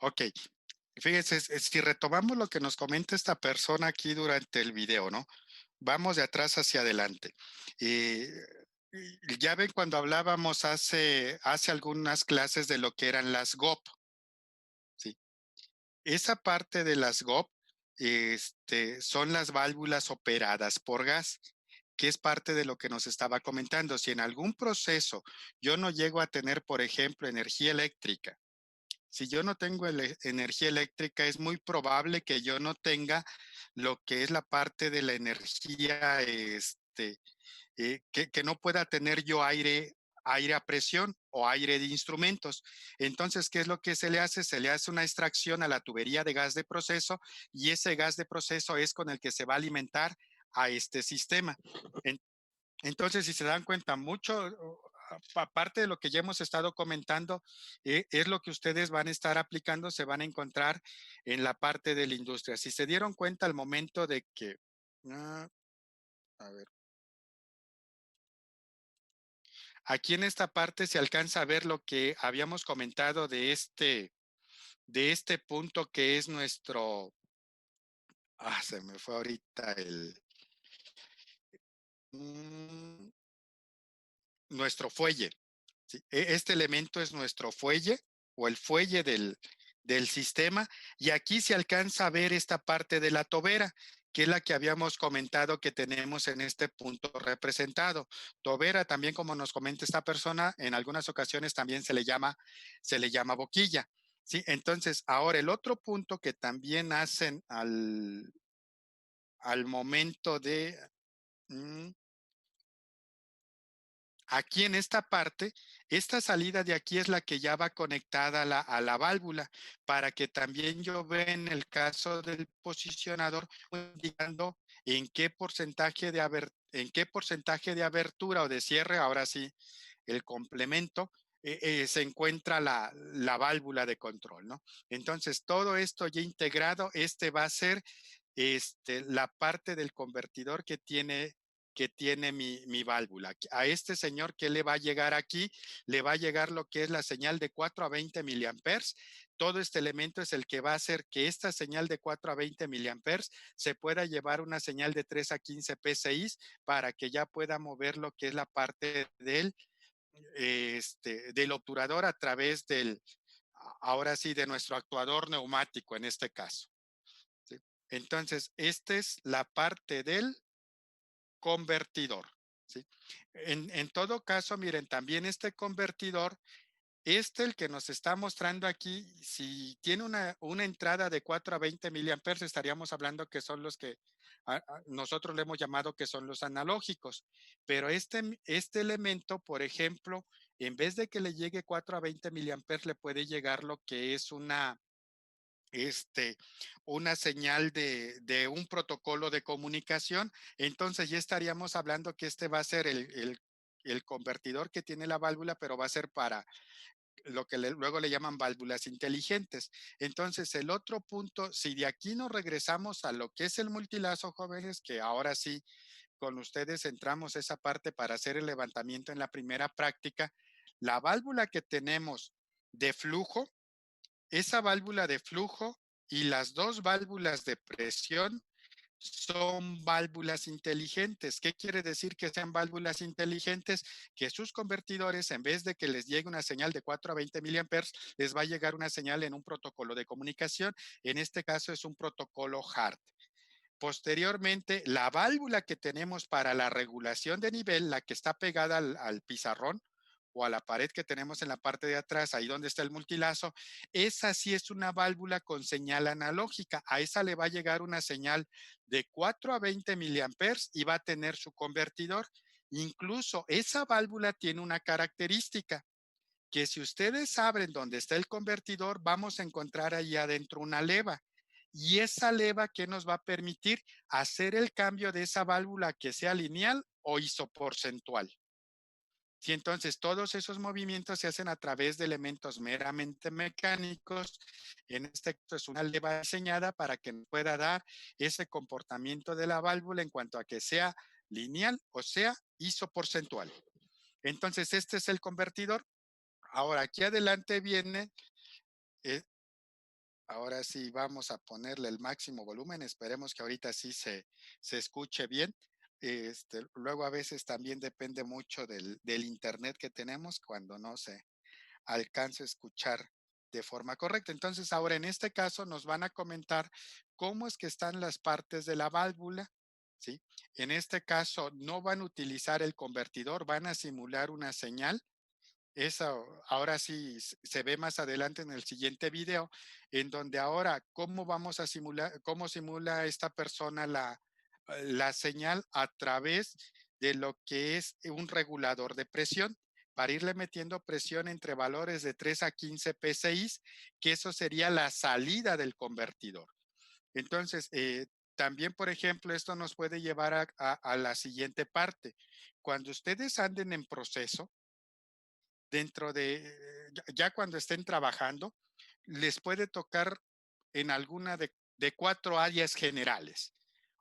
Ok, fíjense, si retomamos lo que nos comenta esta persona aquí durante el video, ¿no? Vamos de atrás hacia adelante. Eh, y ya ven cuando hablábamos hace algunas clases de lo que eran las GOP, ¿sí? Esa parte de las GOP, son las válvulas operadas por gas, que es parte de lo que nos estaba comentando. Si en algún proceso yo no llego a tener, por ejemplo, energía eléctrica, si yo no tengo energía eléctrica, es muy probable que yo no tenga lo que es la parte de la energía, que no pueda tener yo aire a presión o aire de instrumentos. Entonces, ¿qué es lo que se le hace? Se le hace una extracción a la tubería de gas de proceso y ese gas de proceso es con el que se va a alimentar a este sistema. Entonces, si se dan cuenta, mucho, aparte de lo que ya hemos estado comentando, es lo que ustedes van a estar aplicando, se van a encontrar en la parte de la industria. Si se dieron cuenta al momento de que, ah, a ver, aquí en esta parte se alcanza a ver lo que habíamos comentado de este punto que es nuestro, se me fue ahorita mm, nuestro fuelle. ¿Sí? Este elemento es nuestro fuelle o el fuelle del sistema y aquí se alcanza a ver esta parte de la tobera, que es la que habíamos comentado que tenemos en este punto representado. Tobera también, como nos comenta esta persona, en algunas ocasiones también se le llama boquilla. ¿Sí? Entonces, ahora el otro punto que también hacen al momento de... mm, aquí en esta parte, esta salida de aquí es la que ya va conectada a la válvula, para que también yo vea en el caso del posicionador, indicando en qué porcentaje de abertura o de cierre, ahora sí, el complemento, se encuentra la válvula de control, ¿no? Entonces, todo esto ya integrado, va a ser la parte del convertidor que tiene mi válvula. A este señor que le va a llegar aquí, le va a llegar lo que es la señal de 4 a 20 miliamperes. Todo este elemento es el que va a hacer que esta señal de 4 a 20 miliamperes se pueda llevar una señal de 3 a 15 PSI para que ya pueda mover lo que es la parte del obturador a través ahora sí, de nuestro actuador neumático en este caso. ¿Sí? Entonces, esta es la parte del convertidor. ¿Sí? En todo caso, miren, también este convertidor, el que nos está mostrando aquí, si tiene una entrada de 4 a 20 miliamperes, estaríamos hablando que son los que nosotros le hemos llamado que son los analógicos. Pero este elemento, por ejemplo, en vez de que le llegue 4 a 20 miliamperes, le puede llegar lo que es este, una señal de un protocolo de comunicación, entonces ya estaríamos hablando que va a ser el convertidor que tiene la válvula, pero va a ser para lo que luego le llaman válvulas inteligentes. Entonces, el otro punto, si de aquí nos regresamos a lo que es el multilazo, jóvenes, que ahora sí, con ustedes entramos esa parte para hacer el levantamiento en la primera práctica, la válvula que tenemos de flujo, esa válvula de flujo y las dos válvulas de presión son válvulas inteligentes. ¿Qué quiere decir que sean válvulas inteligentes? Que sus convertidores, en vez de que les llegue una señal de 4 a 20 miliamperes, les va a llegar una señal en un protocolo de comunicación. En este caso es un protocolo HART. Posteriormente, la válvula que tenemos para la regulación de nivel, la que está pegada al pizarrón o a la pared que tenemos en la parte de atrás, ahí donde está el multilazo, esa sí es una válvula con señal analógica. A esa le va a llegar una señal de 4 a 20 miliamperes y va a tener su convertidor. Incluso esa válvula tiene una característica que si ustedes abren donde está el convertidor, vamos a encontrar ahí adentro una leva. Y esa leva que nos va a permitir hacer el cambio de esa válvula que sea lineal o isoporcentual. Si entonces todos esos movimientos se hacen a través de elementos meramente mecánicos, en este caso es una leva diseñada para que nos pueda dar ese comportamiento de la válvula en cuanto a que sea lineal o sea isoporcentual. Entonces este es el convertidor. Ahora aquí adelante viene Ahora sí vamos a ponerle el máximo volumen. Esperemos que ahorita sí se escuche bien. Luego a veces también depende mucho del internet que tenemos cuando no se alcance a escuchar de forma correcta. Entonces, ahora en este caso nos van a comentar cómo es que están las partes de la válvula, ¿sí? En este caso no van a utilizar el convertidor, van a simular una señal. Eso ahora sí se ve más adelante en el siguiente video, en donde ahora cómo vamos a simular, cómo simula esta persona la señal a través de lo que es un regulador de presión, para irle metiendo presión entre valores de 3 a 15 PSI, que eso sería la salida del convertidor. Entonces, también, por ejemplo, esto nos puede llevar a la siguiente parte. Cuando ustedes anden en proceso, dentro de, ya cuando estén trabajando, les puede tocar en alguna de 4 áreas generales.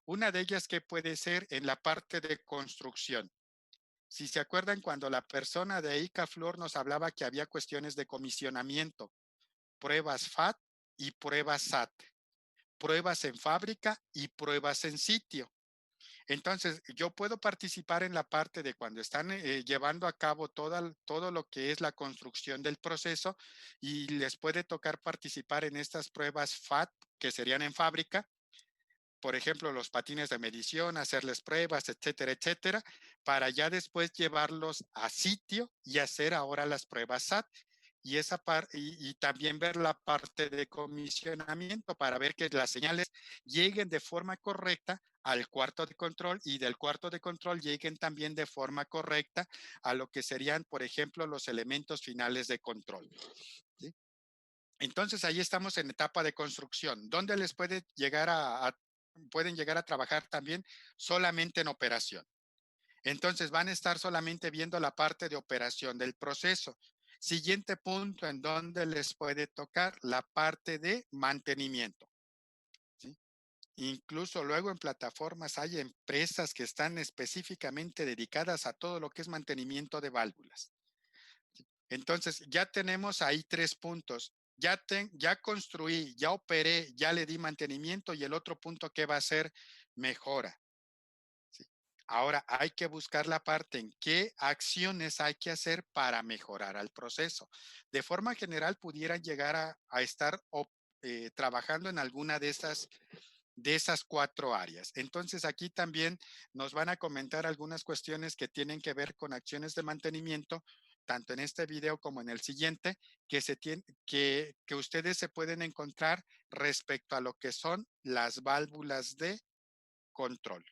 Una de ellas que puede ser en la parte de construcción. Si se acuerdan cuando la persona de ICAFLOR nos hablaba que había cuestiones de comisionamiento, pruebas FAT y pruebas SAT, pruebas en fábrica y pruebas en sitio. Entonces, yo puedo participar en la parte de cuando están llevando a cabo todo lo que es la construcción del proceso, y les puede tocar participar en estas pruebas FAT, que serían en fábrica, por ejemplo, los patines de medición, hacerles pruebas, etcétera, etcétera, para ya después llevarlos a sitio y hacer ahora las pruebas SAT. Y también ver la parte de comisionamiento para ver que las señales lleguen de forma correcta al cuarto de control, y del cuarto de control lleguen también de forma correcta a lo que serían, por ejemplo, los elementos finales de control, ¿sí? Entonces, ahí estamos en etapa de construcción. ¿Dónde les puede llegar pueden llegar a trabajar también? Solamente en operación. Entonces, van a estar solamente viendo la parte de operación del proceso. Siguiente punto en donde les puede tocar la parte de mantenimiento, ¿sí? Incluso luego en plataformas hay empresas que están específicamente dedicadas a todo lo que es mantenimiento de válvulas. Entonces, ya tenemos ahí 3 puntos. Ya construí, ya operé, ya le di mantenimiento, y el otro punto que va a ser mejora, ¿sí? Ahora hay que buscar la parte en qué acciones hay que hacer para mejorar al proceso. De forma general, pudieran llegar a estar trabajando en alguna de esas 4 áreas. Entonces, aquí también nos van a comentar algunas cuestiones que tienen que ver con acciones de mantenimiento, tanto en este video como en el siguiente, que ustedes se pueden encontrar respecto a lo que son las válvulas de control.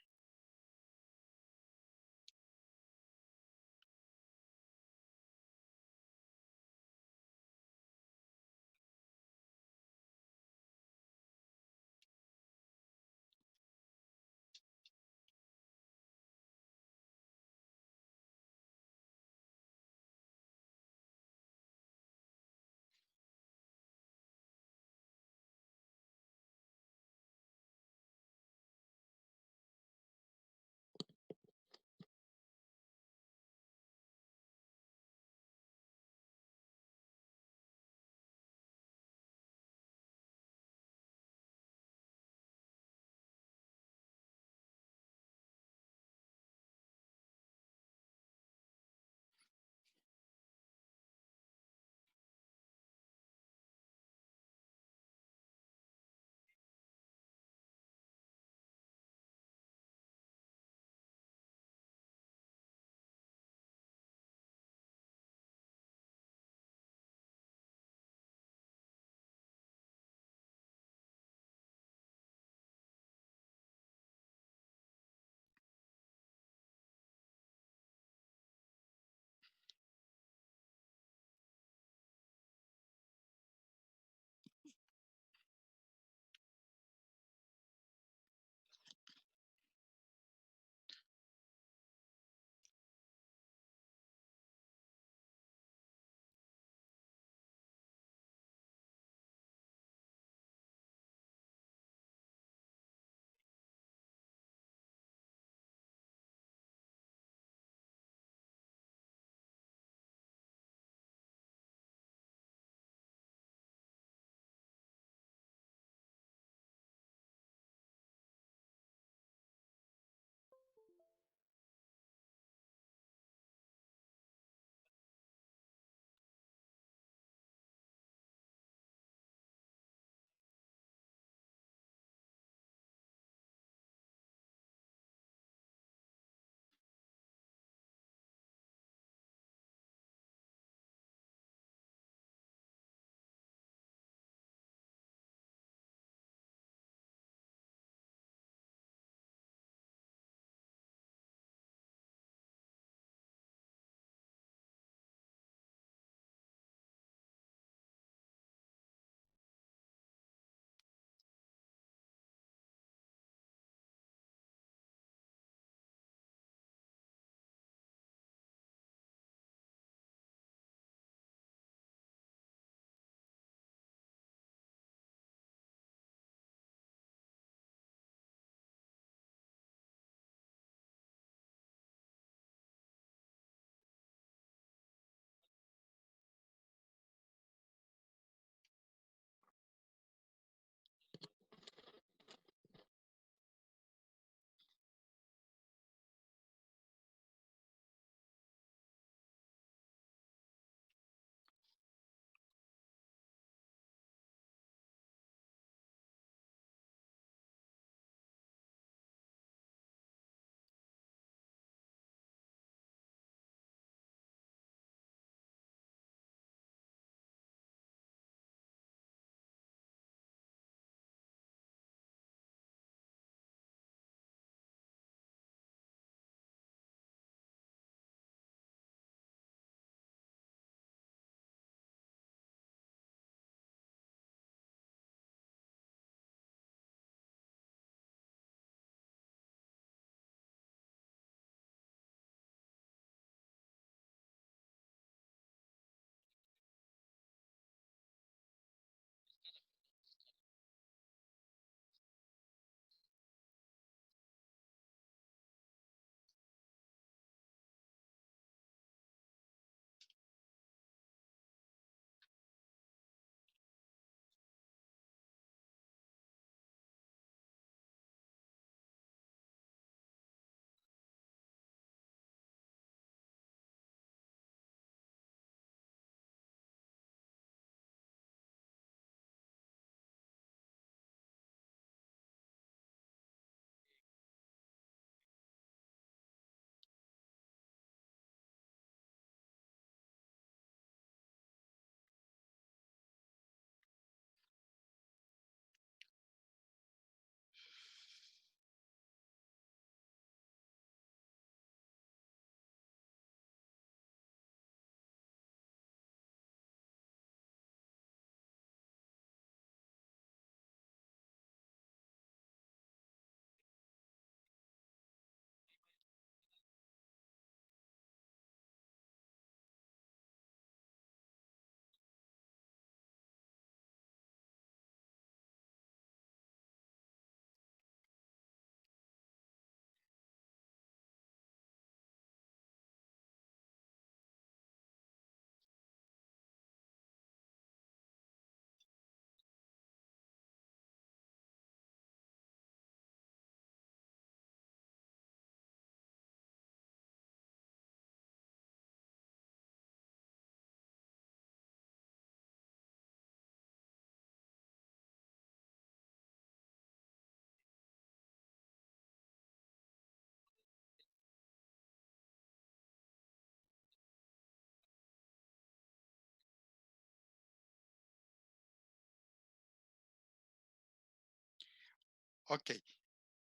Ok,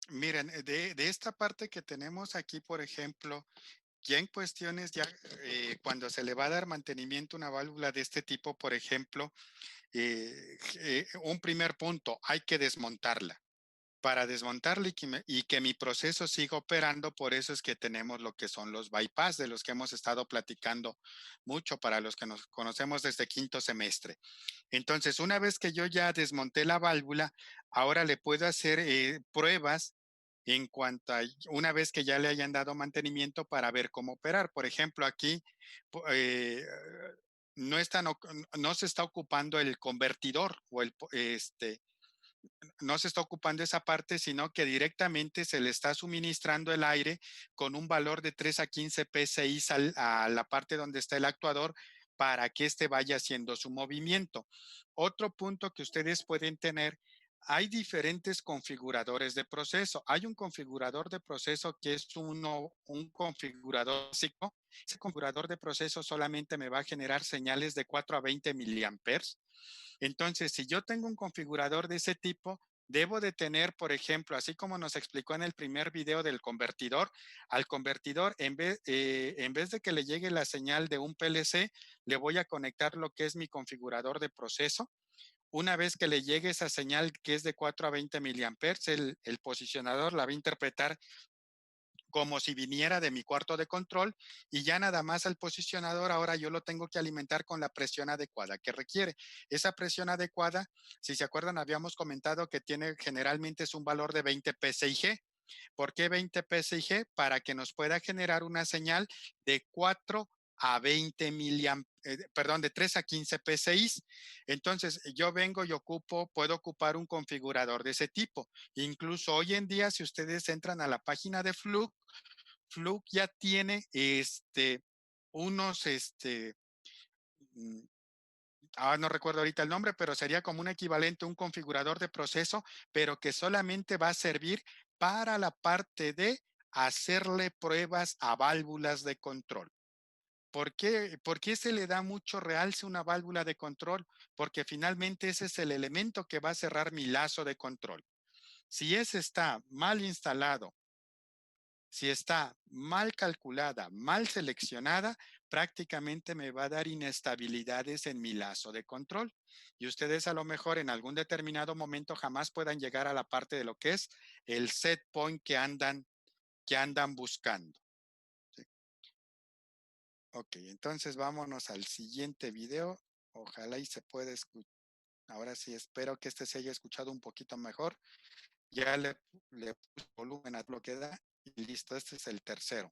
miren, de esta parte que tenemos aquí, por ejemplo, ya en cuestiones, ya cuando se le va a dar mantenimiento a una válvula de este tipo, por ejemplo, un primer punto, hay que desmontarla. Para desmontarla y que mi proceso siga operando, por eso es que tenemos lo que son los bypass, de los que hemos estado platicando mucho para los que nos conocemos desde quinto semestre. Entonces, una vez que yo ya desmonté la válvula, ahora le puedo hacer pruebas en cuanto a una vez que ya le hayan dado mantenimiento para ver cómo operar. Por ejemplo, aquí no, no se está ocupando el convertidor o no se está ocupando esa parte, sino que directamente se le está suministrando el aire con un valor de 3 a 15 psi a la parte donde está el actuador para que éste vaya haciendo su movimiento. Otro punto que ustedes pueden tener, hay diferentes configuradores de proceso. Hay un configurador de proceso que es un configurador básico. Ese configurador de proceso solamente me va a generar señales de 4 a 20 miliamperes. Entonces, si yo tengo un configurador de ese tipo, debo de tener, por ejemplo, así como nos explicó en el primer video del convertidor, al convertidor, en vez de que le llegue la señal de un PLC, le voy a conectar lo que es mi configurador de proceso. Una vez que le llegue esa señal que es de 4 a 20 miliamperes, el posicionador la va a interpretar como si viniera de mi cuarto de control y ya nada más al posicionador ahora yo lo tengo que alimentar con la presión adecuada que requiere. Esa presión adecuada, si se acuerdan, habíamos comentado que tiene generalmente es un valor de 20 PSIG. ¿Por qué 20 PSIG? Para que nos pueda generar una señal de 4 a 20 perdón, de 3 a 15 PSI. Entonces, yo vengo y puedo ocupar un configurador de ese tipo. Incluso hoy en día, si ustedes entran a la página de Fluke, Fluke ya tiene unos, mm, no recuerdo ahorita el nombre, pero sería como un equivalente a un configurador de proceso, pero que solamente va a servir para la parte de hacerle pruebas a válvulas de control. ¿Por qué se le da mucho realce a una válvula de control? Porque finalmente ese es el elemento que va a cerrar mi lazo de control. Si ese está mal instalado, si está mal calculada, mal seleccionada, prácticamente me va a dar inestabilidades en mi lazo de control. Y ustedes a lo mejor en algún determinado momento jamás puedan llegar a la parte de lo que es el set point que andan buscando. ¿Sí? Ok, entonces vámonos al siguiente video. Ojalá y se pueda escuchar. Ahora sí, espero que este se haya escuchado un poquito mejor. Ya le puse volumen a lo que da y listo, este es el tercero.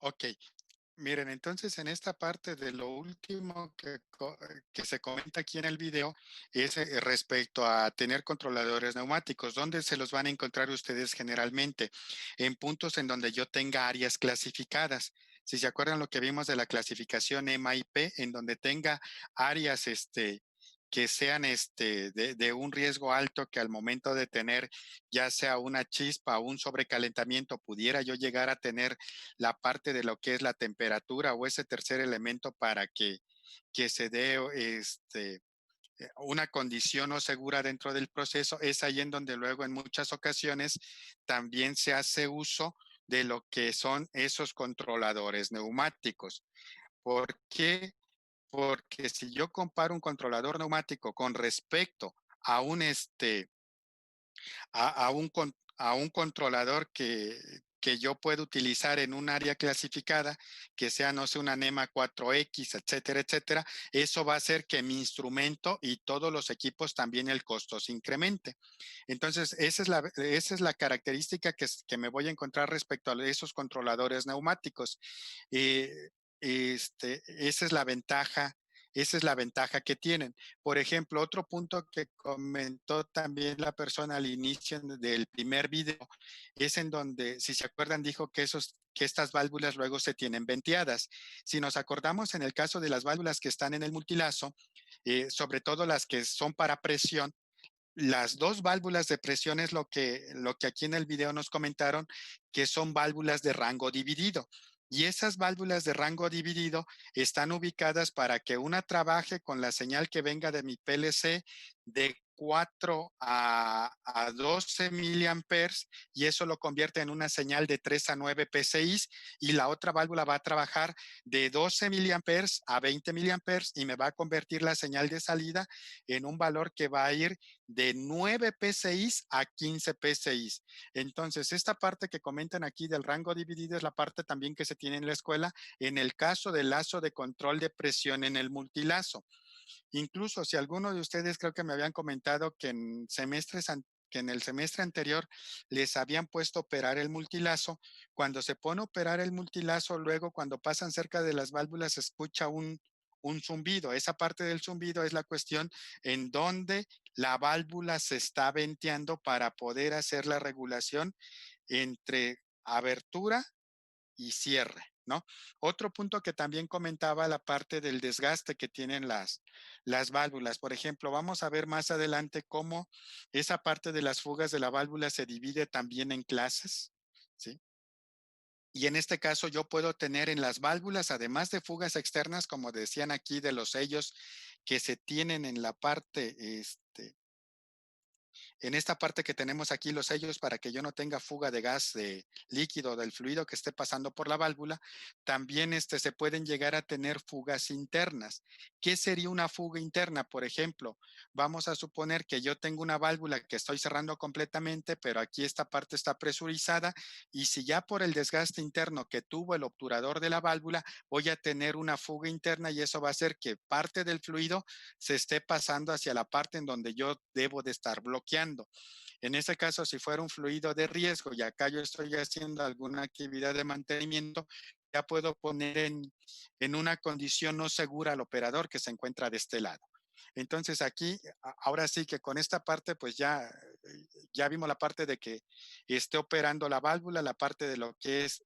Ok, miren, entonces en esta parte de lo último que se comenta aquí en el video es respecto a tener controladores neumáticos. ¿Dónde se los van a encontrar ustedes generalmente? En puntos en donde yo tenga áreas clasificadas. Si se acuerdan lo que vimos de la clasificación EMA y P, en donde tenga áreas que sean de un riesgo alto, que al momento de tener ya sea una chispa o un sobrecalentamiento pudiera yo llegar a tener la parte de lo que es la temperatura o ese tercer elemento para que se dé una condición no segura dentro del proceso. Es ahí en donde luego en muchas ocasiones también se hace uso de lo que son esos controladores neumáticos. ¿Por qué? Porque si yo comparo un controlador neumático con respecto a a un controlador que yo puedo utilizar en un área clasificada, que sea, no sé, una NEMA 4X, etcétera, etcétera, eso va a hacer que mi instrumento y todos los equipos también el costo se incremente. Entonces, esa es la característica que me voy a encontrar respecto a esos controladores neumáticos. Eh, esa es la ventaja. Esa es la ventaja que tienen. Por ejemplo, otro punto que comentó también la persona al inicio del primer video es en donde, si se acuerdan, dijo que estas válvulas luego se tienen venteadas. Si nos acordamos en el caso de las válvulas que están en el multilazo, sobre todo las que son para presión, las dos válvulas de presión es lo que aquí en el video nos comentaron, que son válvulas de rango dividido. Y esas válvulas de rango dividido están ubicadas para que una trabaje con la señal que venga de mi PLC de 4 a 12 miliamperes, y eso lo convierte en una señal de 3 a 9 PSI, y la otra válvula va a trabajar de 12 miliamperes a 20 miliamperes y me va a convertir la señal de salida en un valor que va a ir de 9 PSI a 15 PSI. Entonces, esta parte que comentan aquí del rango dividido es la parte también que se tiene en la escuela en el caso del lazo de control de presión en el multilazo. Incluso si alguno de ustedes creo que me habían comentado que en el semestre anterior les habían puesto a operar el multilazo, cuando se pone a operar el multilazo, luego cuando pasan cerca de las válvulas se escucha un zumbido. Esa parte del zumbido es la cuestión en donde la válvula se está venteando para poder hacer la regulación entre abertura y cierre, ¿no? Otro punto que también comentaba la parte del desgaste que tienen las válvulas. Por ejemplo, vamos a ver más adelante cómo esa parte de las fugas de la válvula se divide también en clases, ¿sí? Y en este caso yo puedo tener en las válvulas, además de fugas externas, como decían aquí, de los sellos que se tienen en la parte, en esta parte que tenemos aquí los sellos para que yo no tenga fuga de gas de líquido del fluido que esté pasando por la válvula, también se pueden llegar a tener fugas internas. ¿Qué sería una fuga interna? Por ejemplo, vamos a suponer que yo tengo una válvula que estoy cerrando completamente, pero aquí esta parte está presurizada, y si ya por el desgaste interno que tuvo el obturador de la válvula, voy a tener una fuga interna, y eso va a hacer que parte del fluido se esté pasando hacia la parte en donde yo debo de estar bloqueando. En este caso, si fuera un fluido de riesgo y acá yo estoy haciendo alguna actividad de mantenimiento, ya puedo poner en una condición no segura al operador que se encuentra de este lado. Entonces aquí, ahora sí que con esta parte, pues ya vimos la parte de que esté operando la válvula, la parte de lo que es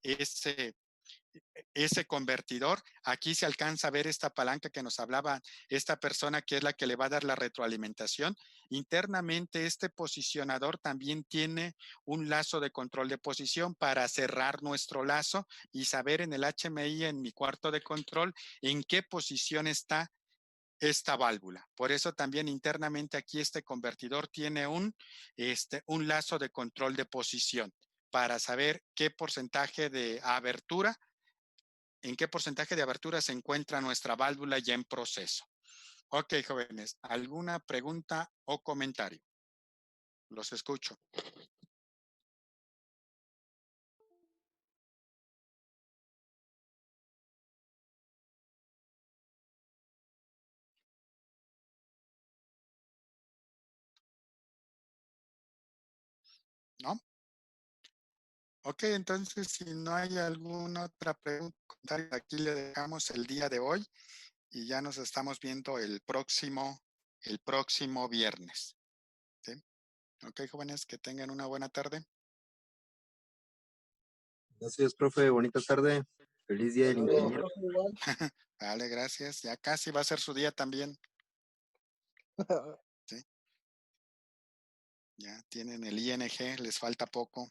ese convertidor. Aquí se alcanza a ver esta palanca que nos hablaba esta persona, que es la que le va a dar la retroalimentación. Internamente, este posicionador también tiene un lazo de control de posición para cerrar nuestro lazo y saber en el HMI, en mi cuarto de control, en qué posición está esta válvula. Por eso también internamente aquí este convertidor tiene un lazo de control de posición para saber qué porcentaje de abertura, en qué porcentaje de abertura se encuentra nuestra válvula ya en proceso. Ok, jóvenes, ¿alguna pregunta o comentario? Los escucho. ¿No? Ok, entonces si no hay alguna otra pregunta, comentario, aquí le dejamos el día de hoy y ya nos estamos viendo el próximo viernes. ¿Sí? Ok, jóvenes, que tengan una buena tarde. Gracias, profe. Bonita tarde. Feliz día del Hasta luego. ingeniero. Profe, igual. Vale, gracias. Ya casi va a ser su día también. ¿Sí? Ya tienen el ING, les falta poco.